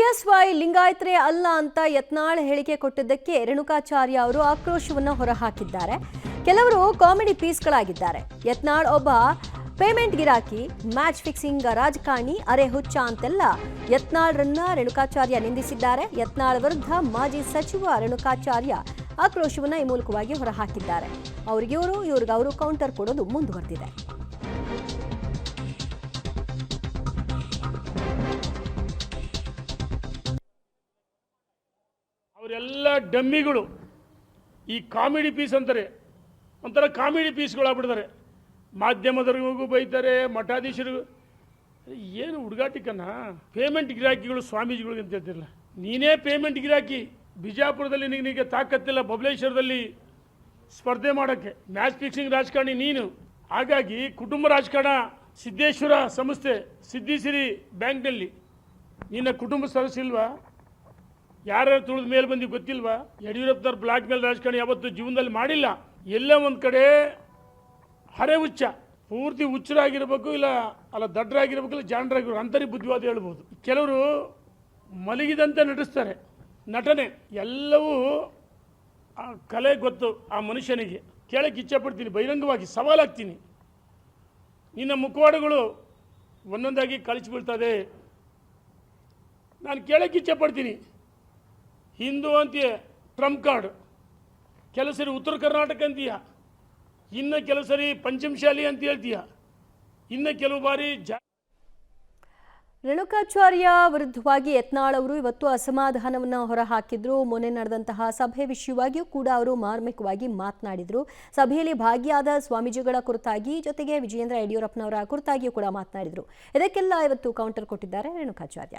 BSY ಲಿಂಗಾಯತರೇ ಅಲ್ಲ ಅಂತ ಯತ್ನಾಳ್ ಹೇಳಿಕೆ ಕೊಟ್ಟಿದ್ದಕ್ಕೆ ರೇಣುಕಾಚಾರ್ಯ ಅವರು ಆಕ್ರೋಶವನ್ನು ಹೊರಹಾಕಿದ್ದಾರೆ. ಕೆಲವರು ಕಾಮಿಡಿ ಪೀಸ್ಗಳಾಗಿದ್ದಾರೆ. ಯತ್ನಾಳ್ ಒಬ್ಬ ಪೇಮೆಂಟ್ ಗಿರಾಕಿ, ಮ್ಯಾಚ್ ಫಿಕ್ಸಿಂಗ್ ರಾಜಕಾರಣಿ, ಅರೆ ಹುಚ್ಚ ಅಂತೆಲ್ಲ ಯತ್ನಾಳ್ರನ್ನ ರೇಣುಕಾಚಾರ್ಯ ನಿಂದಿಸಿದ್ದಾರೆ. ಯತ್ನಾಳ್ ವಿರುದ್ಧ ಮಾಜಿ ಸಚಿವ ರೇಣುಕಾಚಾರ್ಯ ಆಕ್ರೋಶವನ್ನು ಈ ಮೂಲಕವಾಗಿ ಹೊರಹಾಕಿದ್ದಾರೆ. ಇವ್ರಿಗವರು ಕೌಂಟರ್ ಕೊಡೋದು ಮುಂದುವರೆದಿದೆ. ಅವರೆಲ್ಲ ಡಮ್ಮಿಗಳು. ಈ ಕಾಮಿಡಿ ಪೀಸ್ ಅಂತಾರೆ, ಒಂಥರ ಕಾಮಿಡಿ ಪೀಸ್ಗಳಾಗ್ಬಿಡ್ತಾರೆ. ಮಾಧ್ಯಮದವ್ರಿಗೂ ಬೈತಾರೆ, ಮಠಾಧೀಶರಿಗೂ. ಏನು ಹುಡುಗಾಟಿಕನ್ನ ಪೇಮೆಂಟ್ ಗಿರಾಕಿಗಳು ಸ್ವಾಮೀಜಿಗಳಿಗೆ ಅಂತ ಹೇಳ್ತಿರಲ್ಲ. ನೀನೇ ಪೇಮೆಂಟ್ ಗಿರಾಕಿ. ಬಿಜಾಪುರದಲ್ಲಿ ನಿನಗೆ ತಾಕತ್ತಿಲ್ಲ ಬಬಲೇಶ್ವರದಲ್ಲಿ ಸ್ಪರ್ಧೆ ಮಾಡೋಕ್ಕೆ. ಮ್ಯಾಚ್ ಫಿಕ್ಸಿಂಗ್ ರಾಜಕಾರಣಿ ನೀನು. ಹಾಗಾಗಿ ಕುಟುಂಬ ರಾಜಕಾರಣ, ಸಿದ್ದೇಶ್ವರ ಸಂಸ್ಥೆ, ಸಿದ್ದಿಸಿರಿ ಬ್ಯಾಂಕ್ನಲ್ಲಿ ನಿನ್ನ ಕುಟುಂಬ ಸದಸ್ಯ ಇಲ್ವಾ? ಯಾರ್ಯಾರು ತುಳಿದ ಮೇಲೆ ಬಂದು ಗೊತ್ತಿಲ್ವಾ? ಯಡಿಯೂರಪ್ಪನವ್ರ ಬ್ಲಾಕ್ ಮೇಲ್ ರಾಜಕಾರಣ ಯಾವತ್ತೂ ಜೀವನದಲ್ಲಿ ಮಾಡಿಲ್ಲ. ಎಲ್ಲ ಒಂದು ಕಡೆ ಹರೆ ಹುಚ್ಚ, ಪೂರ್ತಿ ಹುಚ್ಚರಾಗಿರ್ಬೇಕು, ಅಲ್ಲ ದಡ್ಡರಾಗಿರ್ಬೇಕು, ಇಲ್ಲ ಜಾಣರಾಗಿರ್ಬೇಕು, ಅಂತರಿ ಬುದ್ಧಿವಾದ ಹೇಳ್ಬೋದು. ಕೆಲವರು ಮಲಗಿದಂತೆ ನಟಿಸ್ತಾರೆ. ನಟನೆ ಎಲ್ಲವೂ ಆ ಕಲೆ ಗೊತ್ತು ಆ ಮನುಷ್ಯನಿಗೆ. ಕೇಳಕ್ಕೆ ಇಚ್ಛೆಪಡ್ತೀನಿ, ಬಹಿರಂಗವಾಗಿ ಸವಾಲಾಗ್ತೀನಿ. ನಿನ್ನ ಮುಖವಾಡಗಳು ಒಂದೊಂದಾಗಿ ಕಳಿಸ್ಬಿಡ್ತದೆ. ನಾನು ಕೇಳಕ್ಕೆ ಇಚ್ಛೆಪಡ್ತೀನಿ. ಹಿಂದೂ ಅಂತೀಯ, ಟ್ರಂಪ್ ಕಾರ್ಡ್. ಕೆಲವು ಸರಿ ಉತ್ತರ ಕರ್ನಾಟಕ ಅಂತೀಯ, ಇನ್ನು ಕೆಲವು ಸರಿ ಪಂಚಮಶಾಲಿ ಅಂತ ಹೇಳ್ತೀಯ, ಇನ್ನು ಕೆಲವು ಬಾರಿ ರೇಣುಕಾಚಾರ್ಯ ವಿರುದ್ಧವಾಗಿ ಯತ್ನಾಳ್ ಅವರು ಇವತ್ತು ಅಸಮಾಧಾನವನ್ನು ಹೊರಹಾಕಿದ್ರು. ಮೊನ್ನೆ ನಡೆದಂತಹ ಸಭೆ ವಿಷಯವಾಗಿಯೂ ಕೂಡ ಅವರು ಮಾರ್ಮಿಕವಾಗಿ ಮಾತನಾಡಿದರು. ಸಭೆಯಲ್ಲಿ ಭಾಗಿಯಾದ ಸ್ವಾಮೀಜಿಗಳ ಕುರಿತಾಗಿ, ಜೊತೆಗೆ ವಿಜಯೇಂದ್ರ ಯಡಿಯೂರಪ್ಪನವರ ಕುರಿತಾಗಿಯೂ ಕೂಡ ಮಾತನಾಡಿದರು. ಇದಕ್ಕೆಲ್ಲ ಇವತ್ತು ಕೌಂಟರ್ ಕೊಟ್ಟಿದ್ದಾರೆ ರೇಣುಕಾಚಾರ್ಯ.